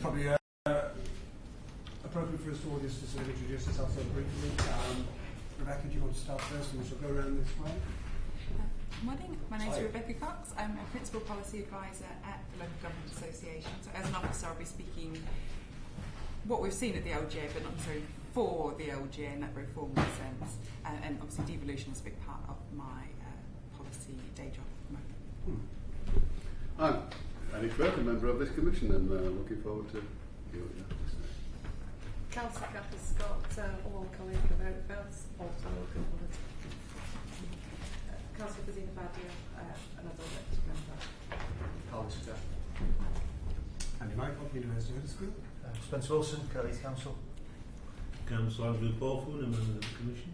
probably appropriate for us all just to sort of introduce ourselves so briefly. Rebecca, do you want to start first, and we shall go around this way? Morning, my name is Rebecca Cox. I'm a Principal Policy Advisor at the Local Government Association. So as an officer, I'll be speaking what we've seen at the LGA, but not necessarily for the LGA in that very formal sense. And obviously devolution is a big part of my policy day job at the moment. I'm Annie Burke, a member of this commission, and looking forward to hearing what you have to say. Councillor Cathy Scott, all colleague of Outfields, also local government. Councillor Fazina Badia, another elected member. Collister. Andy Michael, University of School. Spencer Wilson, Kirklees Council. Councillor Andrew Porfun, a member of the Commission.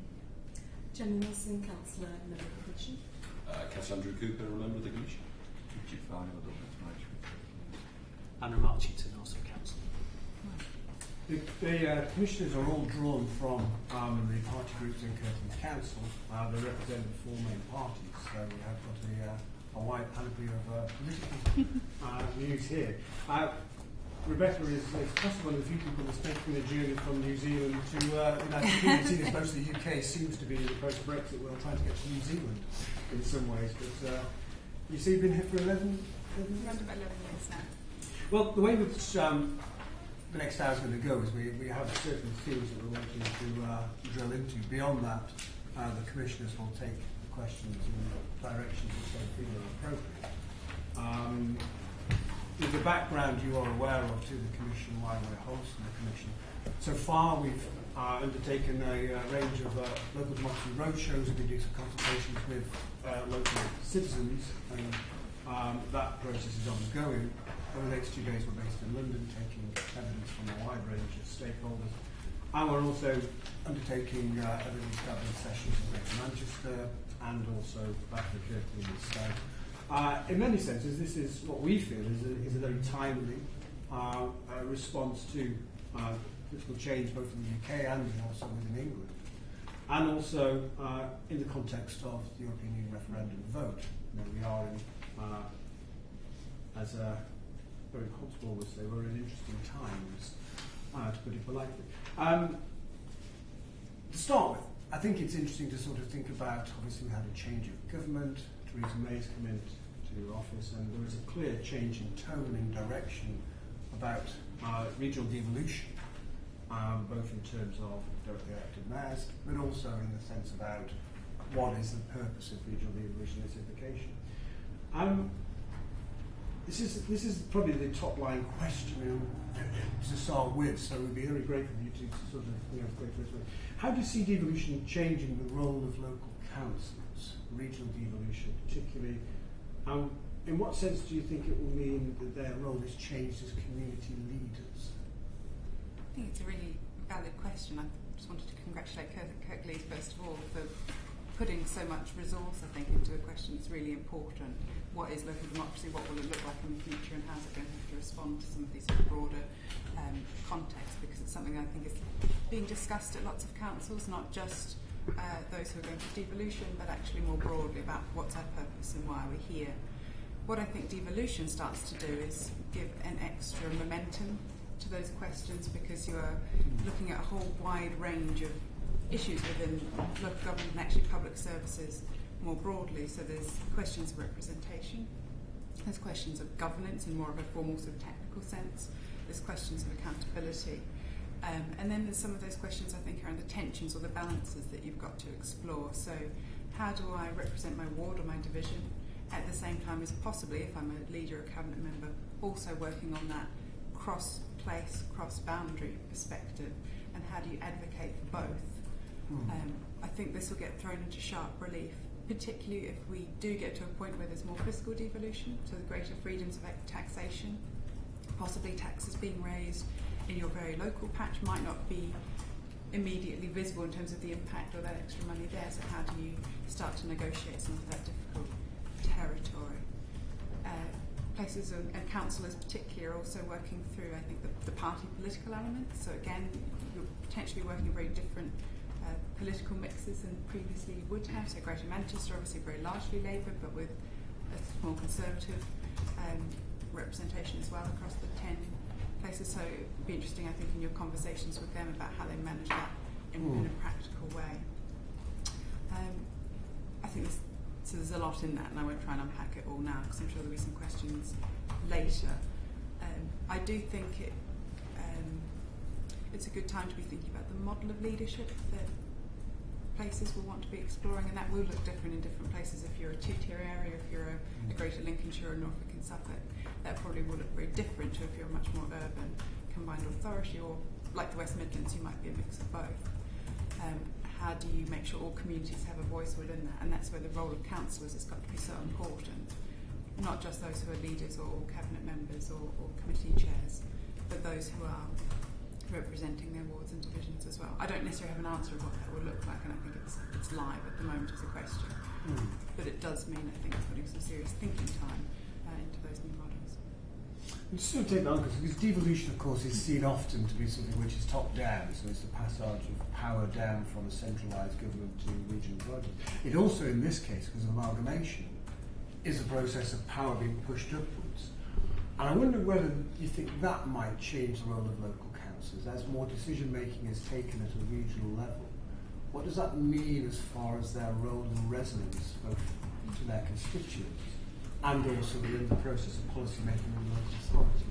Jenny Wilson, Councillor, member of the Commission. Councillor Andrew Cooper, a member of the Commission. Richard Farnham, a Dublin Management. Anna Marchington, also Councillor. The commissioners are all drawn from the party groups in Kirklees Council. They represent the four main parties, so we have got a wide panoply of political views here. Rebecca is possibly one of the few people that's taking the journey from New Zealand to the United Kingdom. Seeing as most of the UK seems to be in the post-Brexit world trying to get to New Zealand in some ways. But you see, you've been here for 11 years? Around about 11 years now. Well, the way which the next hour is going to go is we have certain themes that we're wanting to drill into. Beyond that, the commissioners will take questions in directions which they feel are appropriate. With the background you are aware of to the Commission, why we're hosting the Commission. So far we've undertaken a range of local democracy roadshows. We've been doing some consultations with local citizens, and that process is ongoing. Over the next 2 days we're based in London, taking evidence from a wide range of stakeholders. And we're also undertaking evidence gathering sessions in Greater Manchester and also back in Kirklees. So, in many senses, this is what we feel is a very timely response to political change both in the UK and also within England. And also in the context of the European Union referendum vote. You know, we are in, as a very comfortable would say, we're in interesting times, to put it politely. To start with, I think it's interesting to sort of think about, obviously we had a change of government, Theresa May's come into office, and there was a clear change in tone and direction about regional devolution, both in terms of directly elected mayors, but also in the sense about what is the purpose of regional devolution and simplification. This is probably the top line question to start with, so it would be very great for you to sort of go through this way. How do you see devolution changing the role of local councils, regional devolution particularly? In what sense do you think it will mean that their role is changed as community leaders? I think it's a really valid question. I just wanted to congratulate Kirklees first of all for putting so much resource, I think, into a question that's really important. What is local democracy? What will it look like in the future? And how's it going to have to respond to some of these broader contexts? Because it's something I think is being discussed at lots of councils, not just those who are going for devolution, but actually more broadly about what's our purpose and why we're here. What I think devolution starts to do is give an extra momentum to those questions, because you are looking at a whole wide range of issues within local government and actually public services more broadly. So there's questions of representation, there's questions of governance in more of a formal sort of technical sense, there's questions of accountability, and then there's some of those questions I think around the tensions or the balances that you've got to explore. So how do I represent my ward or my division at the same time as possibly, if I'm a leader or cabinet member, also working on that cross-place, cross-boundary perspective, and how do you advocate for both? I think this will get thrown into sharp relief, particularly if we do get to a point where there's more fiscal devolution, so the greater freedoms of taxation, possibly taxes being raised in your very local patch might not be immediately visible in terms of the impact or that extra money there, so how do you start to negotiate some of that difficult territory? Places and councillors particularly are also working through, I think, the party political elements. So again, you're potentially working in very different political mixes than previously you would have. So Greater Manchester, obviously very largely Labour, but with a more Conservative representation as well across the 10 places. So it'd be interesting, I think, in your conversations with them about how they manage that in a practical way. I think there's a lot in that, and I won't try and unpack it all now because I'm sure there'll be some questions later. I do think it's a good time to be thinking about the model of leadership that places will want to be exploring, and that will look different in different places. If you're a two-tier area, if you're a Greater Lincolnshire or Norfolk and Suffolk, that probably will look very different to if you're a much more urban combined authority, or like the West Midlands, you might be a mix of both. How do you make sure all communities have a voice within that? And that's where the role of councillors has got to be so important. Not just those who are leaders or cabinet members or committee chairs, but those who are representing their wards and divisions as well. I don't necessarily have an answer of what that would look like, and I think it's live at the moment as a question. But it does mean, I think, putting some serious thinking time into those new models. I'm just going to take that on because devolution, of course, is seen often to be something which is top down, so it's the passage of power down from a centralised government to regional authorities. It also, in this case, because of amalgamation, is a process of power being pushed upwards. And I wonder whether you think that might change the role of local councils as more decision making is taken at a regional level. What does that mean as far as their role and resonance both to their constituents and also within the process of policy making in local authorities?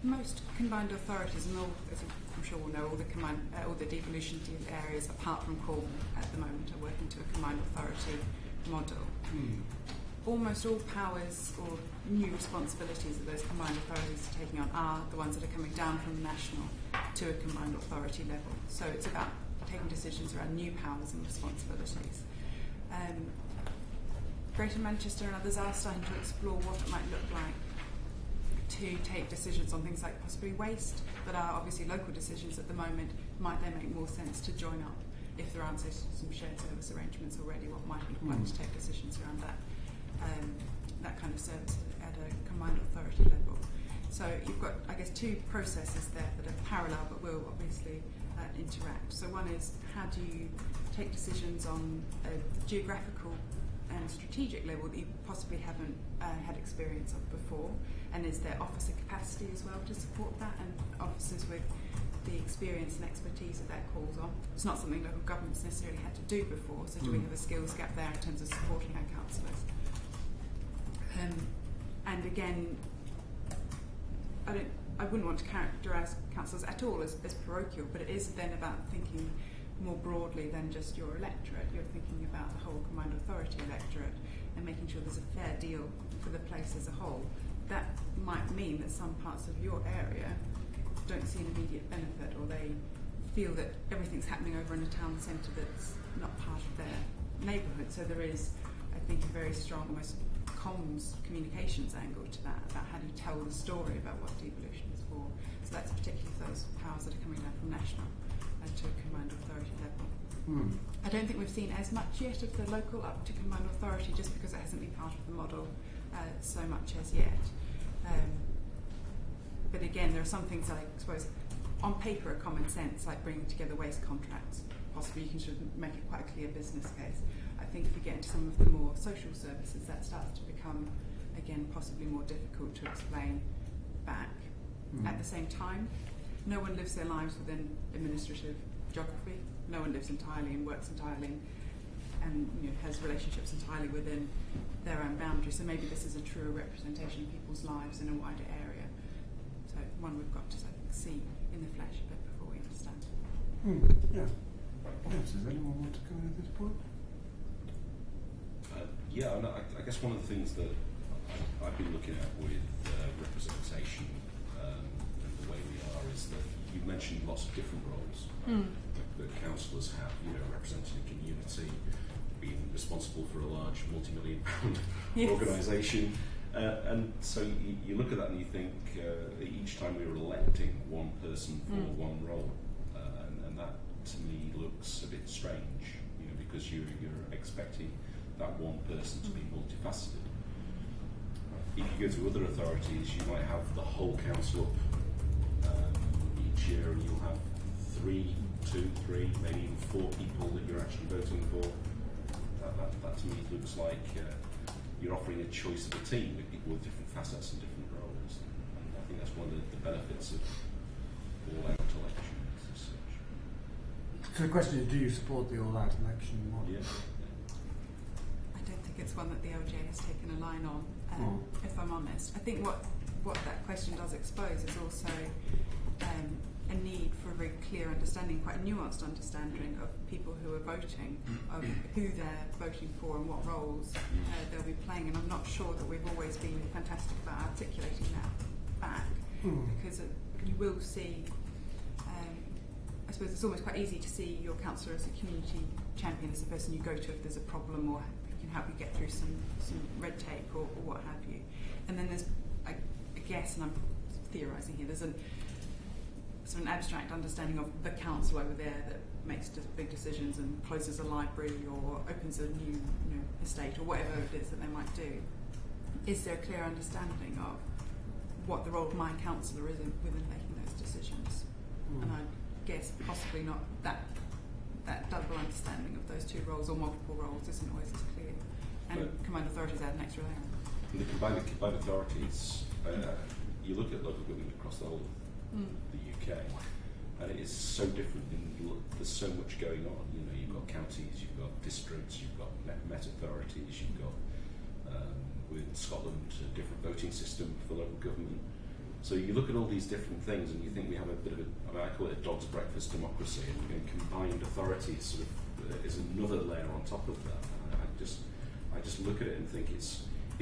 Most combined authorities, and all, as I'm sure we'll know, all the devolution areas apart from Cornwall at the moment are working to a combined authority model. Almost all powers or new responsibilities that those combined authorities are taking on are the ones that are coming down from national to a combined authority level. So it's about taking decisions around new powers and responsibilities. Greater Manchester and others are starting to explore what it might look like to take decisions on things like possibly waste that are obviously local decisions at the moment. Might they make more sense to join up if there aren't some shared service arrangements already? What might be the point to take decisions around that kind of service at a combined authority level? So you've got, I guess, two processes there that are parallel but will obviously interact. So one is, how do you take decisions on a geographical and strategic level that you possibly haven't had experience of before, and is there officer capacity as well to support that, and officers with the experience and expertise that calls on? It's not something local governments necessarily had to do before, so do we have a skills gap there in terms of supporting our councillors? And again, I wouldn't want to characterise councillors at all as parochial, but it is then about thinking more broadly than just your electorate. You're thinking about the whole combined authority electorate and making sure there's a fair deal for the place as a whole. That might mean that some parts of your area don't see an immediate benefit, or they feel that everything's happening over in a town centre that's not part of their neighbourhood. So there is, I think, a very strong, almost comms communications angle to that, about how do you tell the story about what devolution is for. So that's particularly for those powers that are coming down from national to a combined authority level. I don't think we've seen as much yet of the local up to combined authority, just because it hasn't been part of the model so much as yet. But again, there are some things that I suppose on paper are common sense, like bringing together waste contracts. Possibly you can sort of make it quite a clear business case. I think if you get into some of the more social services, that starts to become, again, possibly more difficult to explain back. At the same time, no one lives their lives within administrative geography. No one lives entirely and works entirely and has relationships entirely within their own boundaries. So maybe this is a truer representation of people's lives in a wider area. So one we've got to, I think, see in the flesh a bit before we understand. Yeah. Yes, does anyone want to go in at this point? Yeah, and I guess one of the things that I've been looking at with representation and the way we are is that you mentioned lots of different roles that councillors have, representing a community, being responsible for a large multi-million-pound organisation. And so you look at that and you think each time we were electing one person for one role, and that to me looks a bit strange, because you're expecting that one person to be multifaceted. If you go to other authorities, you might have the whole council up each year, and you'll have 3, 2, 3, maybe even 4 people that you're actually voting for. That to me looks like you're offering a choice of a team with people with different facets and different roles. And I think that's one of the benefits of all-out elections as such. So the question is, do you support the all-out election model? Yeah. I don't think it's one that the LGA has taken a line on, if I'm honest. I think what that question does expose is also a need for a very clear understanding, quite a nuanced understanding of people who are voting, of who they're voting for and what roles they'll be playing. And I'm not sure that we've always been fantastic about articulating that back, because you will see, I suppose it's almost quite easy to see your councillor as a community champion, as a person you go to if there's a problem or who can help you get through some red tape or what have you. And then there's, I guess, and I'm theorising here, there's sort of an abstract understanding of the council over there that makes big decisions and closes a library or opens a new estate or whatever it is that they might do. Is there a clear understanding of what the role of my councillor is within making those decisions? And I guess possibly not that double understanding of those two roles or multiple roles isn't always as clear. And combined authorities add an extra layer. And the combined authorities, you look at local government across the whole of the UK, and it is so different. There's so much going on. You've got counties, you've got districts, you've got Met authorities, you've got with Scotland a different voting system for local government. So you look at all these different things, and you think we have a bit of I call it a dog's breakfast democracy, and combined authorities sort of is another layer on top of that. I just look at it and think is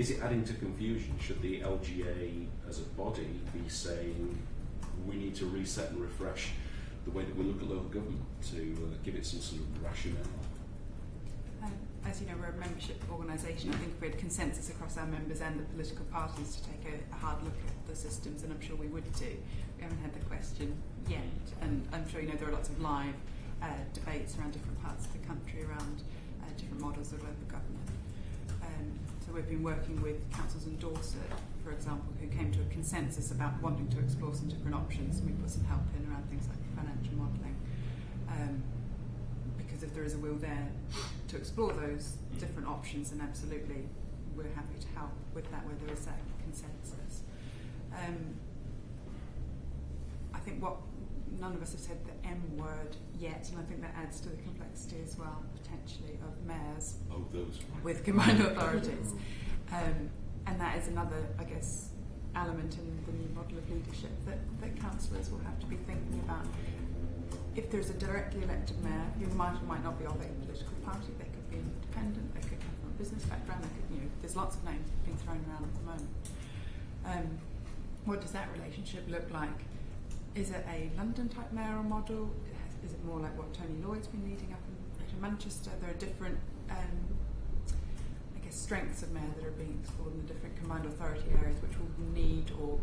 it adding to confusion? Should the LGA as a body be saying we need to reset and refresh the way that we look at local government to give it some sort of rationale? As you know, we're a membership organisation. I think if we had consensus across our members and the political parties to take a hard look at the systems, and I'm sure we would do. We haven't had the question yet, and I'm sure there are lots of live debates around different parts of the country around different models of local government. So we've been working with councils in Dorset, for example, who came to a consensus about wanting to explore some different options, and we put some help in around things like financial modelling. Because if there is a will there to explore those different options, then absolutely we're happy to help with that where there is that consensus. I think none of us have said the M word yet, and I think that adds to the complexity as well, potentially, of mayors with combined authorities. And that is another, I guess, element in the new model of leadership that councillors will have to be thinking about. If there's a directly elected mayor who might or might not be of a political party, they could be independent, they could come from a business background, there's lots of names being thrown around at the moment. What does that relationship look like? Is it a London-type mayoral model? Is it more like what Tony Lloyd's been leading up in Greater Manchester? There are different, strengths of mayor that are being explored in the different combined authority areas, which will need or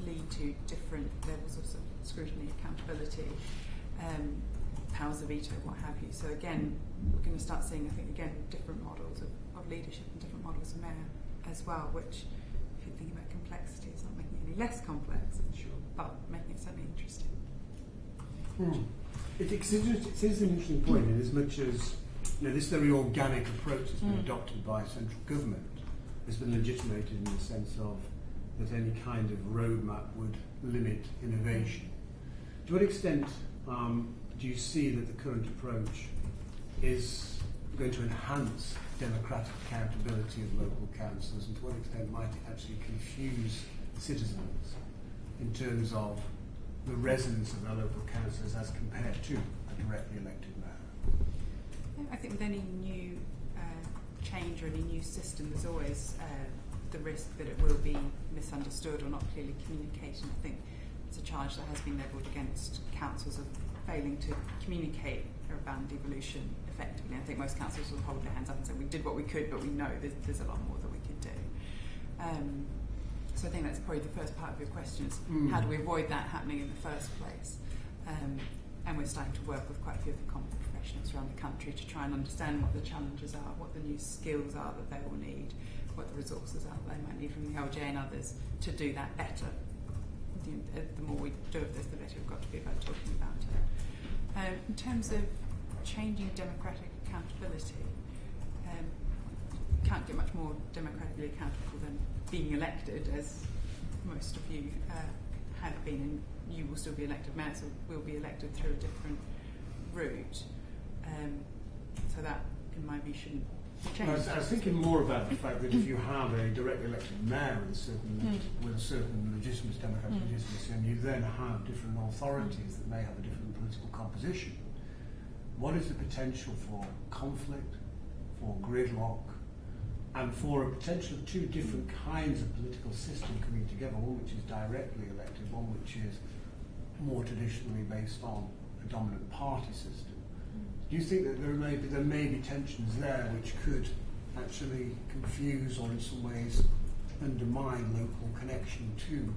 lead to different levels of scrutiny, accountability, powers of veto, what have you. So again, we're going to start seeing, I think, again, different models of leadership and different models of mayor as well, which, if you're thinking about complexity, is not making it any less complex, but making it certainly interesting. It is an interesting point, in as much as this very organic approach that's been adopted by central government has been legitimated in the sense of that any kind of roadmap would limit innovation. To what extent do you see that the current approach is going to enhance democratic accountability of local councils, and to what extent might it actually confuse citizens in terms of the resonance of their local councillors as compared to a directly elected mayor? I think with any new change or any new system, there's always the risk that it will be misunderstood or not clearly communicated. I think it's a charge that has been levelled against councils of failing to communicate around devolution effectively. I think most councils will hold their hands up and say we did what we could, but we know there's a lot more that we could do. So I think that's probably the first part of your question is how do we avoid that happening in the first place? And we're starting to work with quite a few of the competent professionals around the country to try and understand what the challenges are, what the new skills are that they will need, what the resources are that they might need from the LGA and others to do that better. The more we do of this, the better we've got to be about talking about it. In terms of changing democratic accountability, you can't get much more democratically accountable than being elected, as most of you have been, and you will still be elected mayor, so will be elected through a different route. So that, in my view, shouldn't change. I was thinking more about the fact that if you have a directly elected mayor with a certain legitimate democratic legitimacy, and you then have different authorities that may have a different political composition, what is the potential for conflict, for gridlock, and for a potential of two different kinds of political system coming together, one which is directly elected, one which is more traditionally based on a dominant party system? Do you think that there may be tensions there which could actually confuse or in some ways undermine local connection to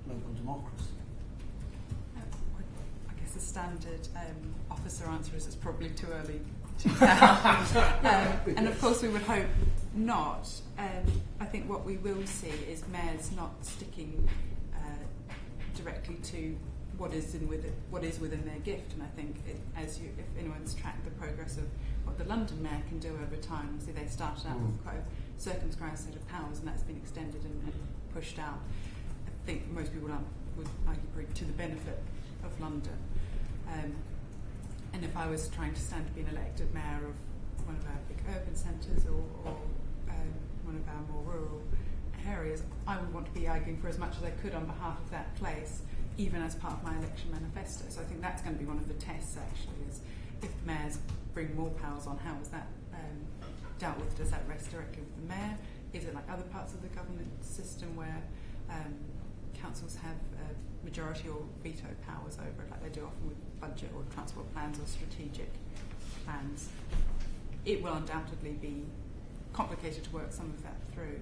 local democracy? I guess the standard officer answer is it's probably too early to tell. And of course we would hope not. I think what we will see is mayors not sticking directly to what is within their gift, and I think if anyone's tracked the progress of what the London mayor can do over time, see they started out with quite a circumscribed set of powers, and that's been extended and pushed out. I think most people would argue to the benefit of London. And if I was trying to stand to be an elected mayor of one of our big urban centres or one of our more rural areas, I would want to be arguing for as much as I could on behalf of that place, even as part of my election manifesto. So I think that's going to be one of the tests, actually, is if mayors bring more powers on, how is that dealt with? Does that rest directly with the mayor? Is it like other parts of the government system where councils have majority or veto powers over it, like they do often with budget or transport plans or strategic plans? It will undoubtedly be complicated to work some of that through.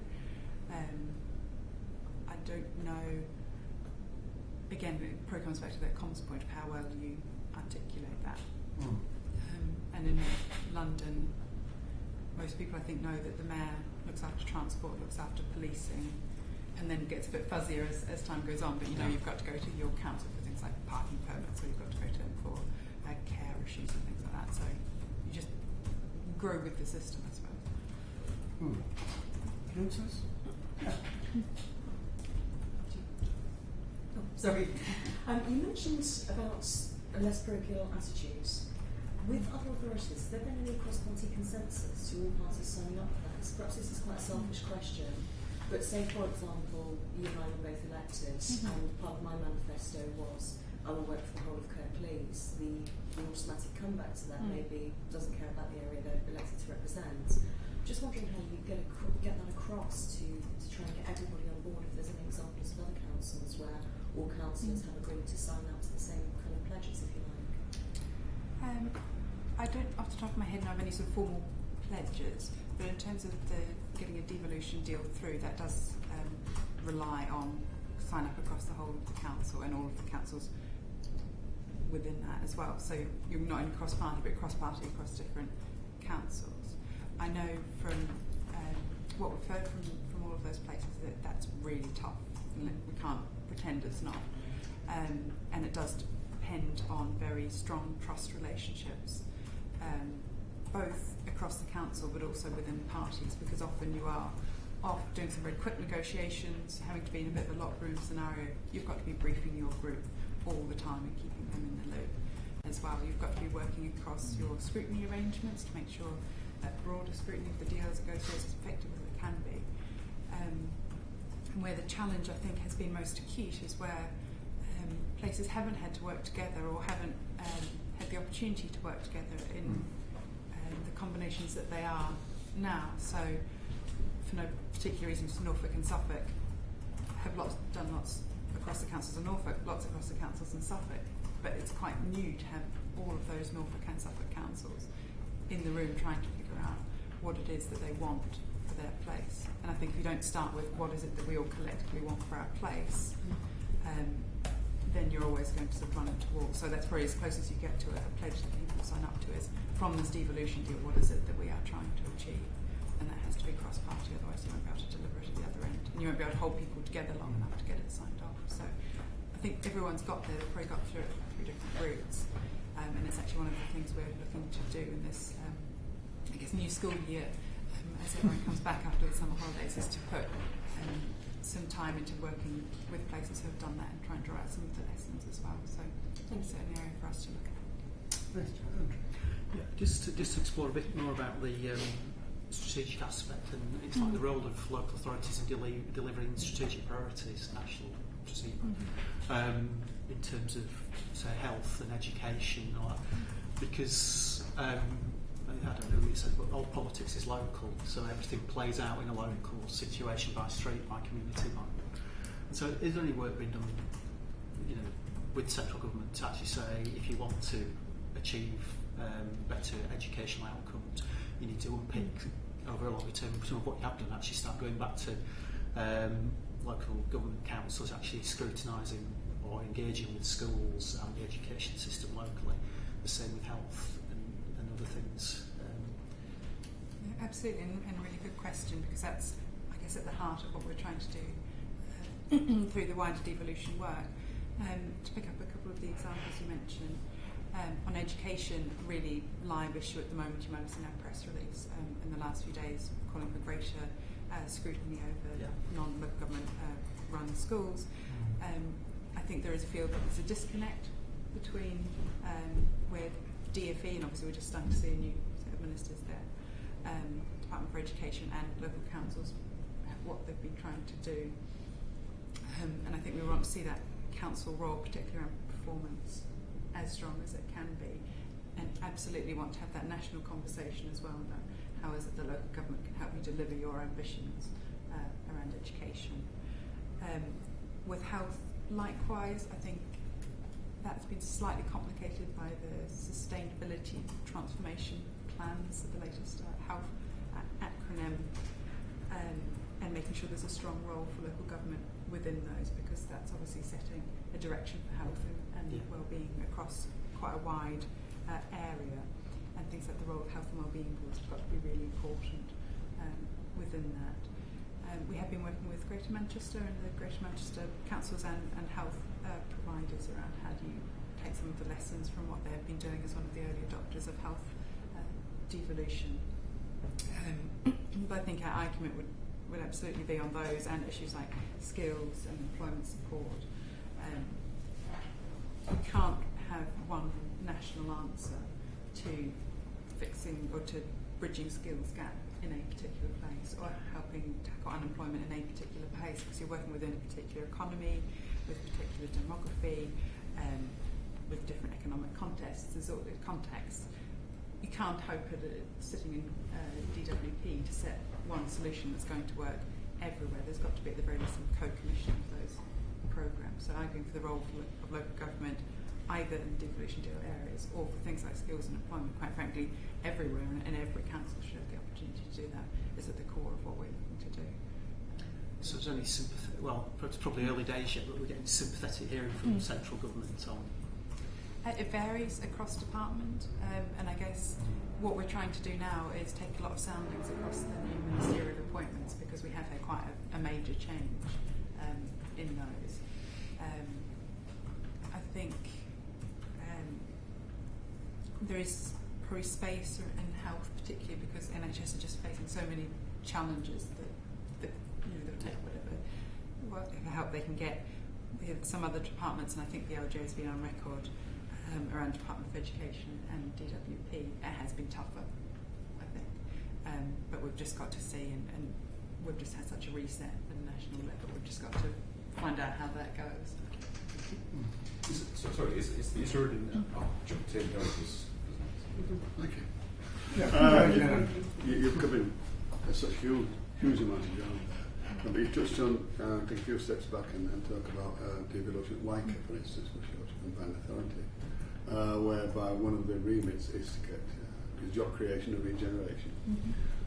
I don't know. Again, it probably comes back to that comms point of how well you articulate that. And in London, most people I think know that the mayor looks after transport, looks after policing, and then gets a bit fuzzier as time goes on. But you know, you've got to go to your council for things like parking permits, or you've got to go to them for care issues and things like that. So you just grow with the system, I suppose. Princess? Sorry. You mentioned about less parochial attitudes. With other authorities, has there been any cross-party consensus to all parties signing up for that? Perhaps this is quite a selfish question, but say, for example, you and I were both elected, and part of my manifesto was I will work for the whole of Kirklees. The automatic comeback to that maybe doesn't care about the area they're elected to represent. Just wondering how you get that across to try and get everybody on board, if there's any examples of other councils where all councillors have agreed to sign up to the same kind of pledges, if you like. I don't, off the top of my head, know of any sort of formal pledges, but in terms of getting a devolution deal through, that does rely on sign up across the whole of the council and all of the councils within that as well. So you're not only cross-party, but cross-party across different councils. I know from what we've heard from all of those places that that's really tough. We can't pretend it's not. And it does depend on very strong trust relationships, both across the council but also within the parties, because often you are off doing some very quick negotiations, having to be in a bit of a locked room scenario. You've got to be briefing your group all the time and keeping them in the loop as well. You've got to be working across your scrutiny arrangements to make sure that broader scrutiny of the deals goes through as effective as it can be. And where the challenge, I think, has been most acute is where places haven't had to work together or haven't had the opportunity to work together in the combinations that they are now. So, for no particular reason, Norfolk and Suffolk have done lots across the councils in Norfolk, lots across the councils in Suffolk, but it's quite new to have all of those Norfolk and Suffolk councils in the room trying to figure out what it is that they want for their place. And I think if you don't start with what is it that we all collectively want for our place, then you're always going to sort of run into walls. So that's probably as close as you get to a pledge that people sign up to is, from this devolution deal, what is it that we are trying to achieve? And that has to be cross-party, otherwise you won't be able to deliver it at the other end. And you won't be able to hold people together long enough to get it signed off. So I think everyone's got there, they've probably got through it through different routes. And it's actually one of the things we're looking to do in this, I guess, new school year, as everyone comes back after the summer holidays, is to put some time into working with places who have done that and try and draw out some of the lessons as well. So it's certainly an area for us to look at. Thanks, John. Yeah, just to explore a bit more about the strategic aspect, and it's like the role of local authorities in delivering strategic priorities, national strategic, in terms of, say, health and education, or because I don't know what you said, but all politics is local, so everything plays out in a local situation, by street, by community. So is there any work being done, you know, with central government to actually say, if you want to achieve better educational outcomes, you need to unpick over a longer term some of what you have done, actually start going back to local government councils actually scrutinising or engaging with schools and the education system locally, the same with health and other things. Absolutely, and a really good question, because that's, I guess, at the heart of what we're trying to do through the wider devolution work. To pick up a couple of the examples you mentioned, on education, a really live issue at the moment, you might have seen our press release in the last few days calling for greater scrutiny over non-local government run schools. I think there is a feel that there's a disconnect between where DFE, and obviously we're just starting to see a new set of ministers there, Department for Education and local councils, what they've been trying to do. And I think we want to see that council role, particularly around performance, as strong as it can be, and absolutely want to have that national conversation as well about how is it the local government can help you deliver your ambitions around education. With health, likewise, I think that's been slightly complicated by the sustainability transformation plans, the latest health acronym, and making sure there's a strong role for local government within those, because that's obviously setting a direction for health and well-being across quite a wide area, and things like the role of health and wellbeing boards have got to be really important within that. We have been working with Greater Manchester and the Greater Manchester councils and health providers around how do you take some of the lessons from what they have been doing as one of the early adopters of health devolution. But I think our argument would absolutely be on those and issues like skills and employment support. You can't have one national answer to fixing or to bridging skills gap in a particular place, or helping tackle unemployment in a particular place, because you're working within a particular economy, with particular demography, with different economic contexts. There's all the context. You can't hope at sitting in DWP to set one solution that's going to work everywhere. There's got to be at the very least some co-commission of those programs. So arguing for the role of local government, either in devolution deal areas or for things like skills and employment, quite frankly, everywhere, and every council should have the opportunity to do that, is at the core of what we're looking to do. So there's only sympathetic, well, it's probably early days yet, but we're getting sympathetic hearing from central government on. It varies across department, and I guess what we're trying to do now is take a lot of soundings across the new ministerial appointments, because we have had quite a major change in those. I think there is probably space in health, particularly because NHS are just facing so many challenges that they'll take whatever help they can get. We have some other departments, and I think the LJ has been on record around Department of Education and DWP. It has been tougher, I think, but we've just got to see, and we've just had such a reset at the national level. We've just got to find out how that goes. Is there an jumped in notice? Okay. You've covered such huge amount of ground. But you touched on, take a few steps back and talk about devolution, WICA, for instance, which is a combined authority, whereby one of the remits is to get job creation and regeneration.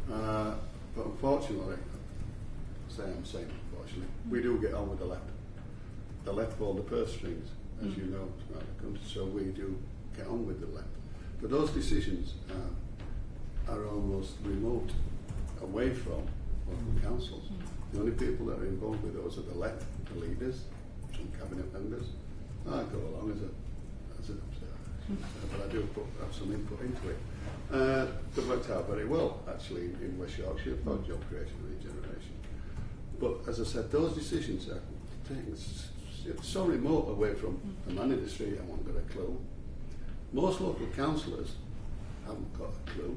But unfortunately, I'm saying unfortunately, we do get on with the left. The left hold the purse strings, as you know, throughout the country, so we do get on with the left. But those decisions are almost remote away from local councils. The only people that are involved with those are the left, the leaders, some cabinet members. I go along as an observer, but I do have some input into it. That worked out very well, actually, in West Yorkshire for job creation and regeneration. But as I said, those decisions are things so remote away from a man in the street. I haven't got a clue. Most local councillors haven't got a clue.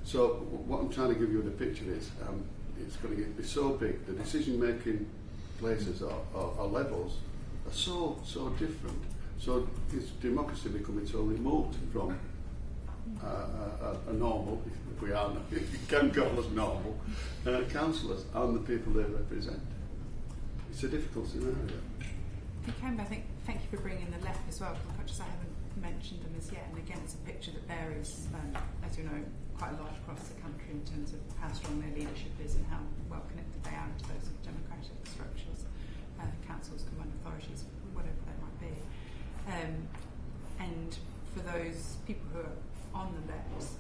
So what I'm trying to give you the picture is, it's going to be so big. The decision-making places or levels are so different. So is democracy becoming so remote from a normal, if we are, if you can call us normal, councillors and the people they represent. It's a difficult scenario. It can be. I think. Thank you for bringing the left as well. Because I haven't mentioned them as yet. And again, it's a picture that varies, as you know, quite a lot across the country in terms of how strong their leadership is and how well connected they are to those democratic structures, councils, combined authorities, whatever they might be. And for those people who are on the left,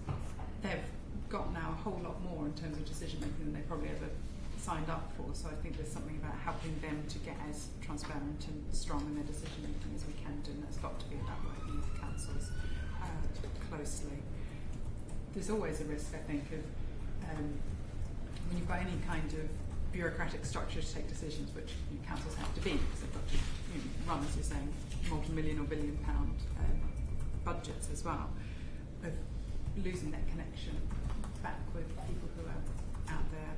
they've got now a whole lot more in terms of decision making than they probably ever signed up for. So I think there's something about helping them to get as transparent and strong in their decision making as we can do, and that's got to be about working with councils closely. There's always a risk, I think, of when you've got any kind of bureaucratic structure to take decisions, which councils have to be, because they've got to run, as you're saying, multi-million or billion-pound budgets as well, of losing that connection back with people who are out there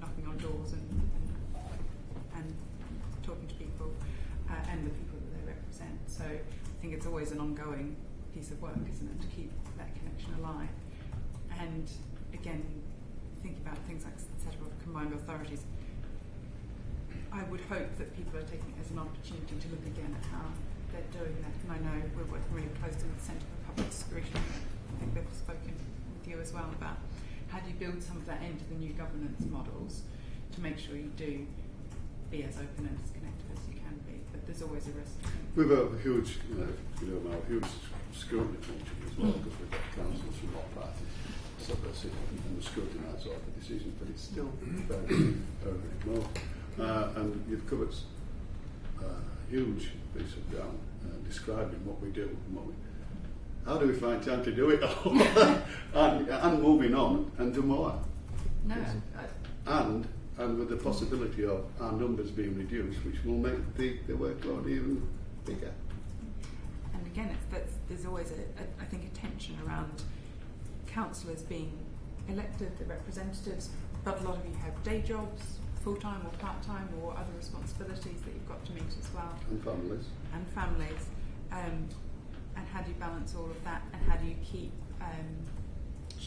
knocking on doors and talking to people and the people that they represent. So I think it's always an ongoing piece of work, isn't it, to keep that connection alive. And again, think about things like set up combined authorities. I would hope that people are taking it as an opportunity to look again at how they're doing that. And I know we're working really closely with the Centre for Public Scrutiny. I think they've spoken with you as well about how do you build some of that into the new governance models to make sure you do be as open and as connected as you can be. But there's always a risk. We've got a huge, huge scrutiny function as well, because we've got councils from all parties, so they're sitting and scrutinise all the decisions, but it's still very remote. And you've covered a huge piece of ground describing what we do and what we. How do we find time to do it all? and moving on and do more? No. And with the possibility of our numbers being reduced, which will make the workload even bigger. And again, there's always I think a tension around councillors being elected, the representatives, but a lot of you have day jobs, full-time or part-time, or other responsibilities that you've got to meet as well. And families. And how do you balance all of that? And how do you keep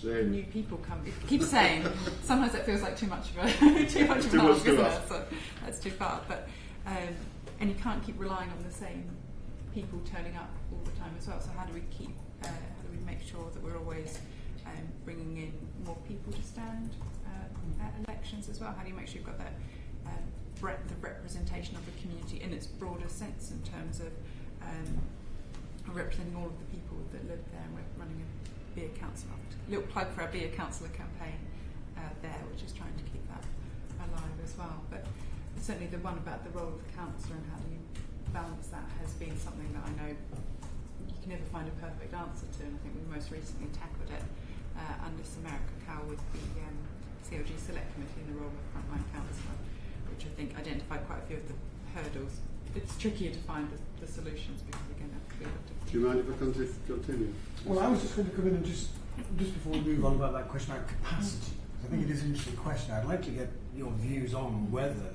new people coming? Keep saying. Sometimes it feels like too much of an ask, isn't it? So that's too far. But and you can't keep relying on the same people turning up all the time as well. So how do we keep? How do we make sure that we're always bringing in more people to stand at elections as well? How do you make sure you've got that breadth of representation of the community in its broader sense in terms of representing all of the people that live there? And we're running a Be a Councillor, a little plug for our Be a Councillor campaign there, which is trying to keep that alive as well. But certainly the one about the role of the councillor and how do you balance that has been something that I know you can never find a perfect answer to, and I think we most recently tackled it under Samara Kakao with the CLG Select Committee in the role of frontline councillor, which I think identified quite a few of the hurdles. It's trickier to find the solutions because again, we looked at. Do you mind if I continue? Well, I was just going to come in and just before we move on about that question about capacity. I think it is an interesting question. I'd like to get your views on whether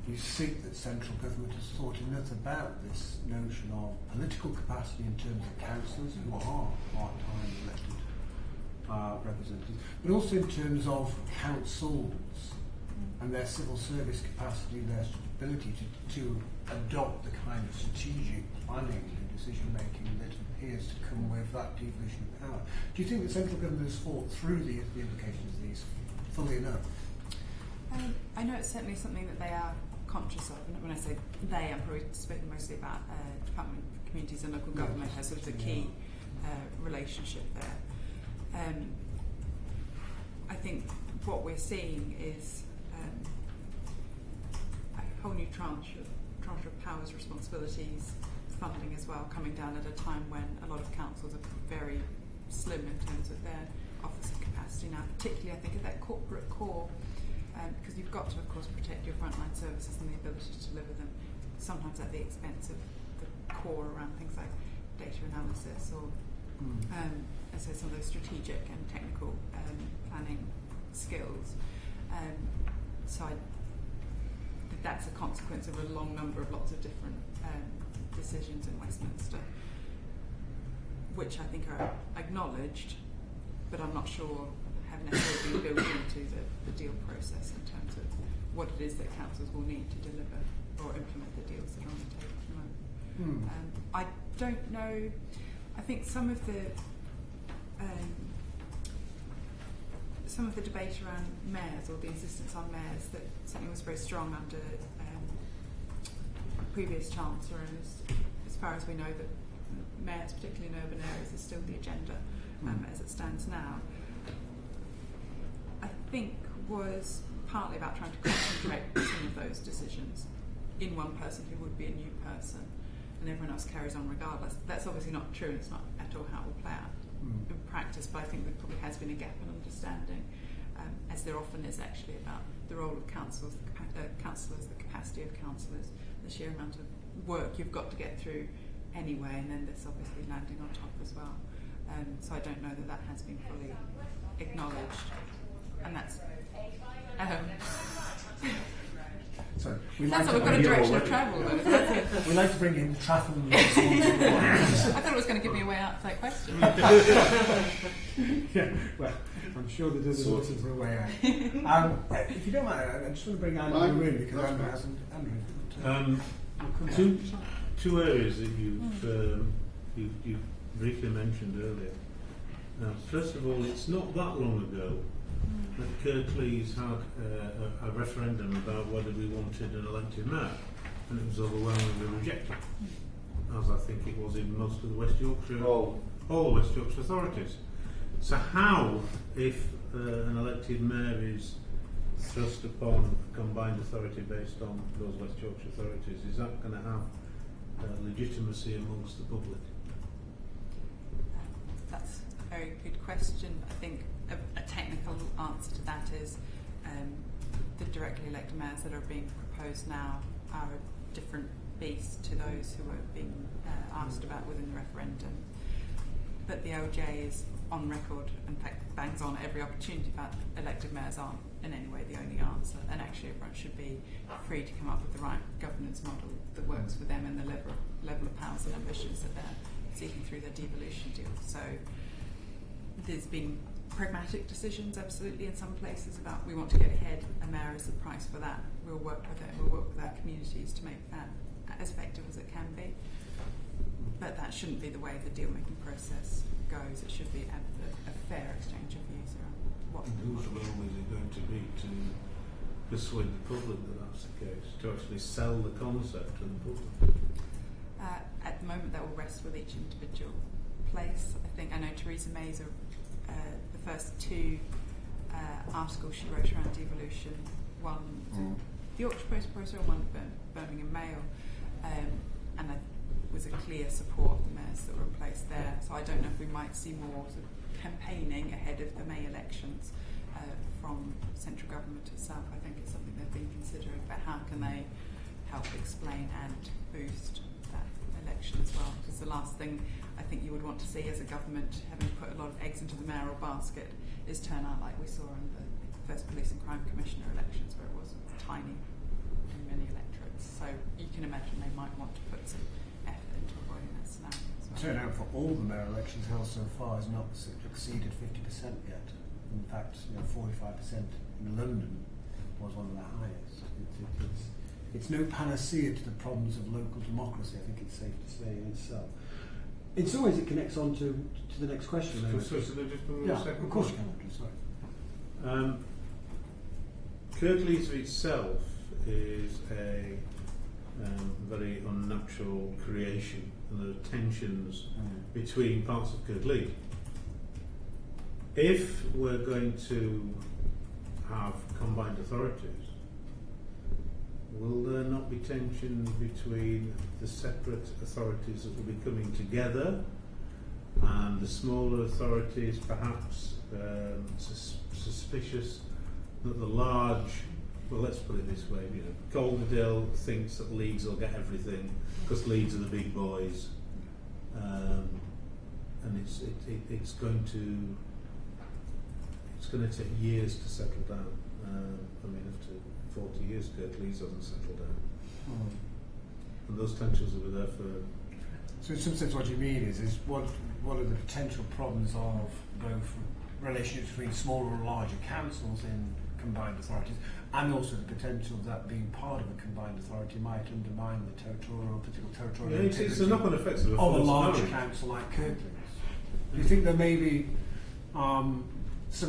you think that central government has thought enough about this notion of political capacity in terms of councillors who are part-time elected representatives, but also in terms of councils and their civil service capacity, their ability to adopt the kind of strategic planning and decision making that appears to come with that devolution of power. Do you think the central government has thought through the implications of these fully enough? I know it's certainly something that they are conscious of. And when I say they, I'm probably speaking mostly about Department of Communities and Local Government has sort of a key relationship there. I think what we're seeing is a whole new tranche of powers, responsibilities, funding as well, coming down at a time when a lot of councils are very slim in terms of their office of capacity now, particularly I think at that corporate core because you've got to, of course, protect your frontline services and the ability to deliver them, sometimes at the expense of the core around things like data analysis or, as I say, some of those strategic and technical planning skills. So that's a consequence of a long number of lots of different decisions in Westminster, which I think are acknowledged, but I'm not sure have necessarily been built into the deal process in terms of what it is that councils will need to deliver or implement the deals that are on the table at the moment. I don't know. I think some of the debate around mayors, or the insistence on mayors, that certainly was very strong under previous Chancellor, and as far as we know, that mayors, particularly in urban areas, is still the agenda as it stands now. I think was partly about trying to concentrate some of those decisions in one person who would be a new person, and everyone else carries on regardless. That's obviously not true, and it's not at all how it will play out in practice, but I think there probably has been a gap in understanding, as there often is actually, about the role of councillors, the capacity of councillors, the sheer amount of work you've got to get through anyway, and then this obviously landing on top as well. So I don't know that has been fully acknowledged, and that's So we've got a direction of travel. We like to bring in travel. I thought it was going to give me a way out to that question. Yeah, well, I'm sure that there's looking for a way out. If you don't mind, I just want to bring Andrew in, because Andrew hasn't. Two areas that you've briefly mentioned earlier. Now, first of all, it's not that long ago that Kirklees had a referendum about whether we wanted an elected mayor, and it was overwhelmingly rejected, as I think it was in most of the West Yorkshire, all the West Yorkshire authorities. So how, if an elected mayor is thrust upon a combined authority based on those West Yorkshire authorities, is that going to have legitimacy amongst the public? That's a very good question. I think a technical answer to that is the directly elected mayors that are being proposed now are a different beast to those who are being asked about within the referendum. But the OJ is on record, in fact bangs on every opportunity that elected mayors aren't in any way the only answer, and actually everyone should be free to come up with the right governance model that works for them and the level of powers and ambitions that they're seeking through their devolution deal. So there's been pragmatic decisions, absolutely, in some places about we want to get ahead, a mayor is the price for that. We'll work with it, we'll work with our communities to make that as effective as it can be. But that shouldn't be the way the deal-making process goes. It should be a fair exchange of views around what... And whose role is it going to be to persuade the public that that's the case, to actually sell the concept to the public? At the moment, that will rest with each individual place. I know Theresa May's the first two articles she wrote around devolution, one the Yorkshire Post Brochure, one Birmingham Mail, and there was a clear support of the mayors that were in place there. So I don't know if we might see more sort of campaigning ahead of the May elections from central government itself. I think it's something they've been considering, but how can they help explain and boost that election as well? Because the last thing I think you would want to see as a government, having put a lot of eggs into the mayoral basket, is turn out like we saw in the first Police and Crime Commissioner elections, where it was tiny in many electorates. So you can imagine they might want to put some effort into avoiding that scenario as well. Turnout for all the mayor elections held so far has not exceeded 50% yet. In fact, 45% in London was one of the highest. It's no panacea to the problems of local democracy, I think it's safe to say in itself. In some ways, it connects on to the next question. So just yeah, of course you can, Andrew, sorry. Kirklees itself is a very unnatural creation, and there are tensions between parts of Kirklees. If we're going to have combined authorities, will there not be tension between the separate authorities that will be coming together and the smaller authorities perhaps suspicious that the large well, let's put it this way, you know, Calderdale thinks that Leeds will get everything because Leeds are the big boys, and it's going to take years to settle down. I mean, after 40 years, Kirklees hasn't settled down, and those tensions were there for. So in some sense what you mean is what are the potential problems of both relationships between smaller and larger councils in combined authorities, and also the potential of that being part of a combined authority might undermine the political territorial integrity It's a knock-on effect of a large council like Kirklees. Do you think there may be some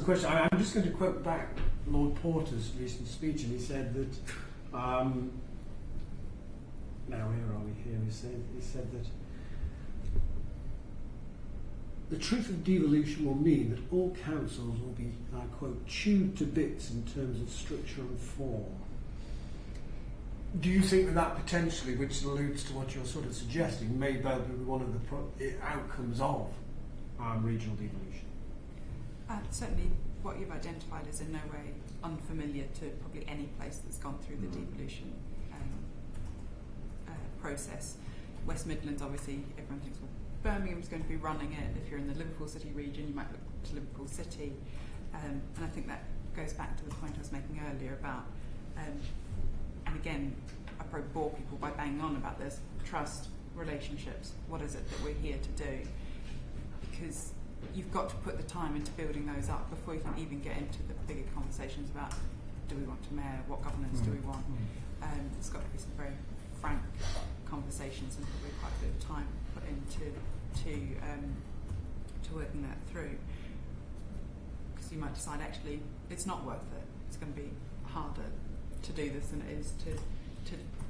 question? I'm just going to quote back Lord Porter's recent speech, and he said that now where are we here? He said that the truth of devolution will mean that all councils will be, I quote, chewed to bits in terms of structure and form. Do you think that potentially, which alludes to what you're sort of suggesting, may well be one of the outcomes of regional devolution? Certainly what you've identified is in no way unfamiliar to probably any place that's gone through the devolution process. West Midlands, obviously, everyone thinks, well, Birmingham's going to be running it. If you're in the Liverpool City region, you might look to Liverpool City. And I think that goes back to the point I was making earlier about, and again, I probably bore people by banging on about this, trust, relationships, what is it that we're here to do? Because you've got to put the time into building those up before you can even get into the bigger conversations about, do we want a mayor, what governance do we want? There's got to be some very frank conversations and probably quite a bit of time put into working that through, because you might decide actually it's not worth it, it's going to be harder to do this than it is to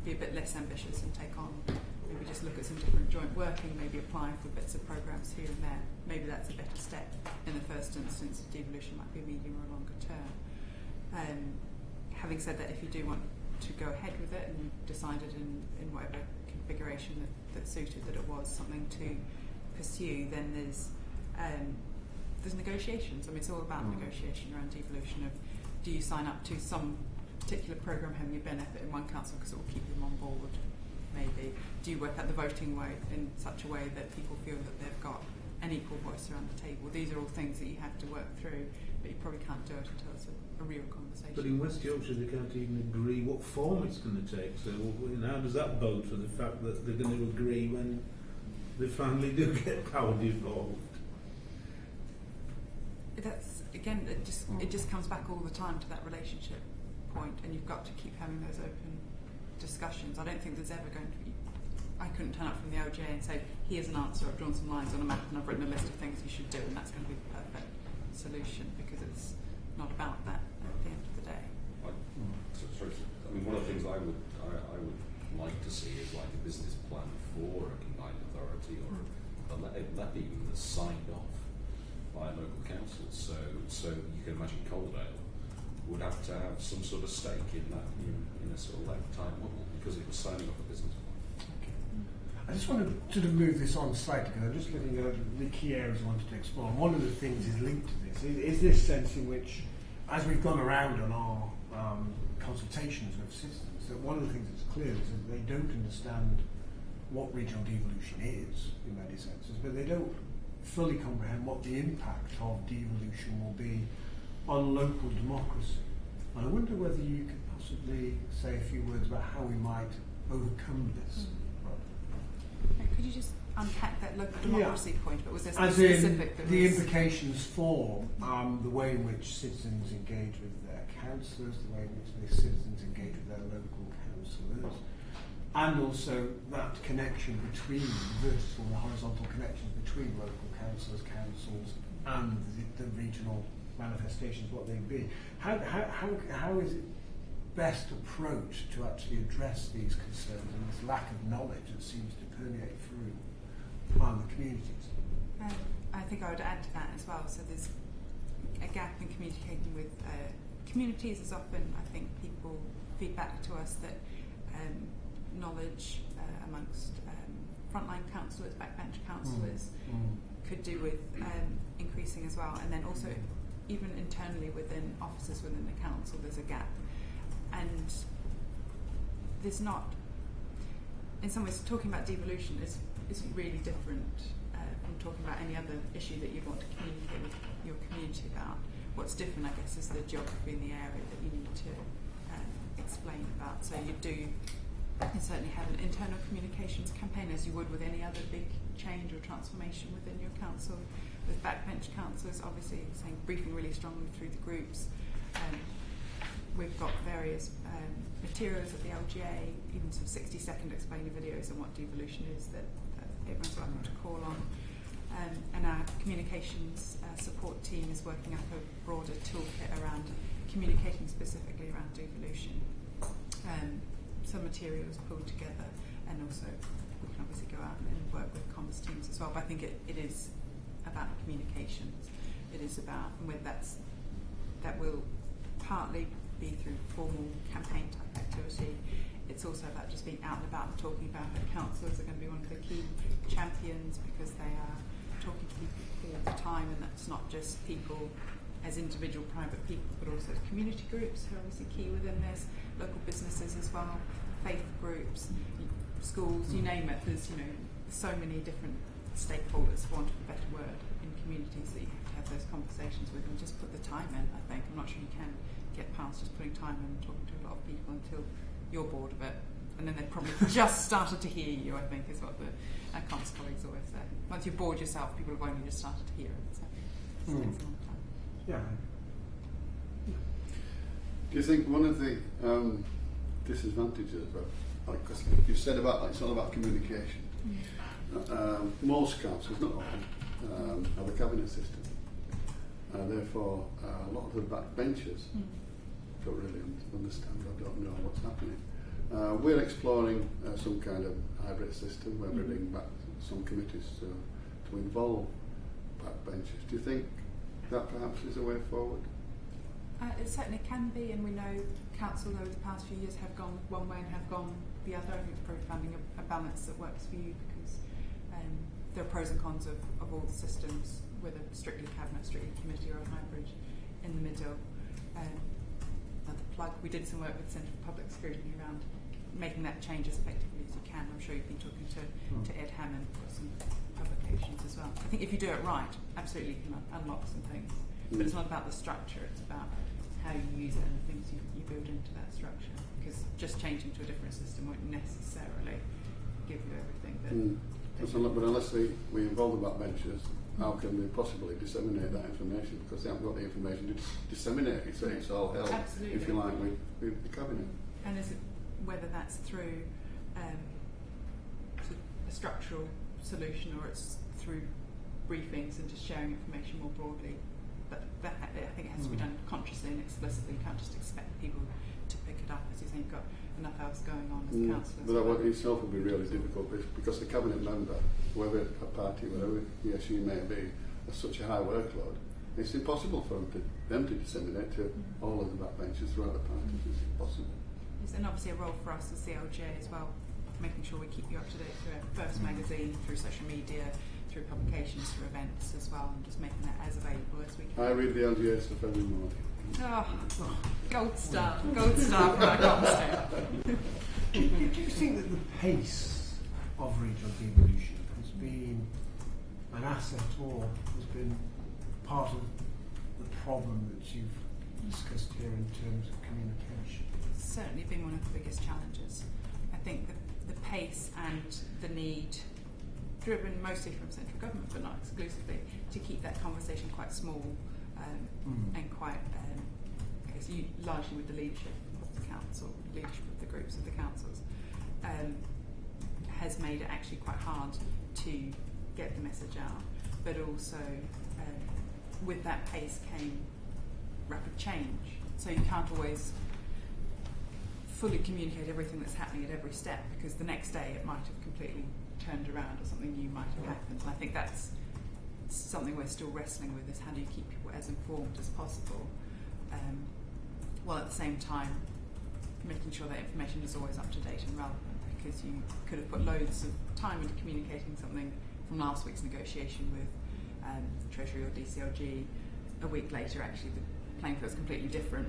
be a bit less ambitious and take on, maybe just look at some different joint working, maybe apply for bits of programs here and there. Maybe that's a better step in the first instance. Devolution might be a medium or a longer term. Having said that, if you do want to go ahead with it and you decided in whatever configuration that suited that it was something to pursue, then there's negotiations. I mean, it's all about negotiation around devolution of, do you sign up to some particular programme having a benefit in one council because it will keep them on board, maybe. Do you work out the voting way in such a way that people feel that they've got an equal voice around the table? These are all things that you have to work through, but you probably can't do it until it's a real conversation. But in West Yorkshire they can't even agree what form it's going to take, so how does that bode for the fact that they're going to agree when they finally do get power devolved? That's, again, it just comes back all the time to that relationship point, and you've got to keep having those open discussions. I don't think there's ever going to be, I couldn't turn up from the OJ and say, here's an answer, I've drawn some lines on a map and I've written a list of things you should do, and that's going to be the perfect solution, because it's not about that at the end of the day. I mean, one of the things I would like to see is like a business plan for a combined authority, or a levy even that's signed off by a local council. So you can imagine Calderdale would have to have some sort of stake in that, in a sort of lifetime model, because it was signing off a business plan. I just want to sort of move this on slightly, because I'm just looking at the key areas I wanted to explore. And one of the things is linked to this, is this sense in which, as we've gone around on our consultations with citizens, that one of the things that's clear is that they don't understand what regional devolution is, in many senses, but they don't fully comprehend what the impact of devolution will be on local democracy. And I wonder whether you could possibly say a few words about how we might overcome this. Could you just unpack that local democracy point? But was there something as specific? In the implications for the way in which citizens engage with their councillors, the way in which the citizens engage with their local councillors, and also that connection between the vertical and the horizontal connections between local councillors, councils, and the regional manifestations, what they be. How is it best approached to actually address these concerns and this lack of knowledge that seems to permeate through the communities? I think I would add to that as well. So there's a gap in communicating with communities. As often, I think people feed back to us that knowledge amongst frontline councillors, backbench councillors, could do with increasing as well. And then also, even internally within offices within the council, there's a gap. and there's not, in some ways, talking about devolution is really different from talking about any other issue that you want to communicate with your community about. What's different, I guess, is the geography in the area that you need to explain about. So you certainly have an internal communications campaign, as you would with any other big change or transformation within your council. With backbench councillors, obviously, saying briefing really strongly through the groups. We've got various materials at the LGA, even some 60-second explainer videos on what devolution is that everyone's welcome to call on. And our communications support team is working up a broader toolkit around communicating specifically around devolution. Some materials pulled together, and also we can obviously go out and work with comms teams as well. But I think it is about communications. It is about, and with that will partly be through formal campaign type activity. It's also about just being out and about and talking about it. Councillors are going to be one of the key champions because they are talking to people all the time, and that's not just people as individual private people, but also community groups who are obviously key within this, local businesses as well, faith groups, schools, you name it. There's so many different stakeholders, for want of a better word, in communities that you have to have those conversations with, and just put the time in. I think I'm not sure you can get past just putting time in and talking to a lot of people until you're bored of it, and then they've probably just started to hear you, I think, is what our comms colleagues always say. Once you're bored yourself, people have only just started to hear it, so it takes a long time. Yeah. Do you think one of the disadvantages about, because you said about it's all about communication. Most councils, not all, have a cabinet system. Therefore, a lot of the backbenchers don't really understand or don't know what's happening. We're exploring some kind of hybrid system where we're bringing back some committees to involve backbenchers. Do you think that perhaps is a way forward? It certainly can be, and we know councils over the past few years have gone one way and have gone the other. I think it's probably finding a balance that works for you, because there are pros and cons of all the systems, whether strictly cabinet, strictly committee, or a hybrid in the middle. Another plug, we did some work with the Centre for Public Scrutiny around making that change as effectively as you can. I'm sure you've been talking to Ed Hammond for some publications as well. I think if you do it right, absolutely you can unlock some things. But it's not about the structure, it's about how you use it and the things you build into that structure. Because just changing to a different system won't necessarily give you everything that... But unless we involve the backbenchers, how can they possibly disseminate that information? Because they haven't got the information to disseminate it, so it's all held, absolutely, if you like, with the cabinet. And is it, whether that's through a structural solution or it's through briefings and just sharing information more broadly, but that I think it has to be done consciously and explicitly. You can't just expect people to pick it up, as you say, you've got enough else going on as councillors. But that in itself would be really difficult, because the cabinet member, whoever a party, whatever he or she may be, has such a high workload. It's impossible for them to disseminate to all of the backbenchers throughout the party. It's impossible. Yes, and obviously a role for us as the LGA as well, making sure we keep you up to date through our first magazine, through social media, through publications, through events as well, and just making that as available as we can. I read the LGA stuff every morning. Oh, gold star for our comms. Do you think that the pace of regional devolution has been an asset, or has been part of the problem that you've discussed here in terms of communication? It's certainly been one of the biggest challenges. I think the pace and the need, driven mostly from central government but not exclusively, to keep that conversation quite small and quite, I guess, largely with the leadership of the council, leadership of the groups of the councils, has made it actually quite hard to get the message out. But also, with that pace came rapid change. So you can't always fully communicate everything that's happening at every step, because the next day it might have completely turned around or something new might have happened. And I think that's something we're still wrestling with, is how do you keep people as informed as possible, while at the same time making sure that information is always up to date and relevant, because you could have put loads of time into communicating something from last week's negotiation with Treasury or DCLG. A week later, actually, the playing field's completely different.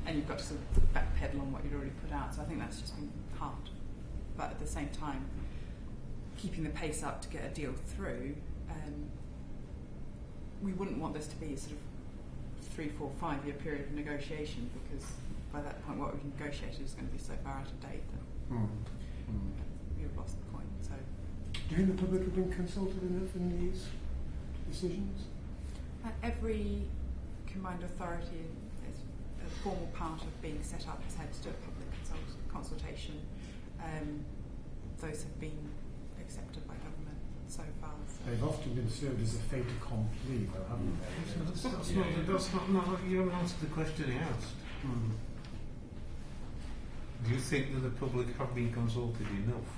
and you've got to sort of backpedal on what you'd already put out. So I think that's just been hard. But at the same time, keeping the pace up to get a deal through, we wouldn't want this to be a sort of 3, 4, 5 year period of negotiation, because by that point what we've negotiated is going to be so far out of date that you've lost the point. So, do you think the public have been consulted enough in these decisions? Every combined authority is a formal part of being set up has had to do a public consultation. Those have been accepted by government so far. So. They've often been served as a fait accompli, though, haven't they? That's not you haven't answered the question he asked. Do you think that the public have been consulted enough?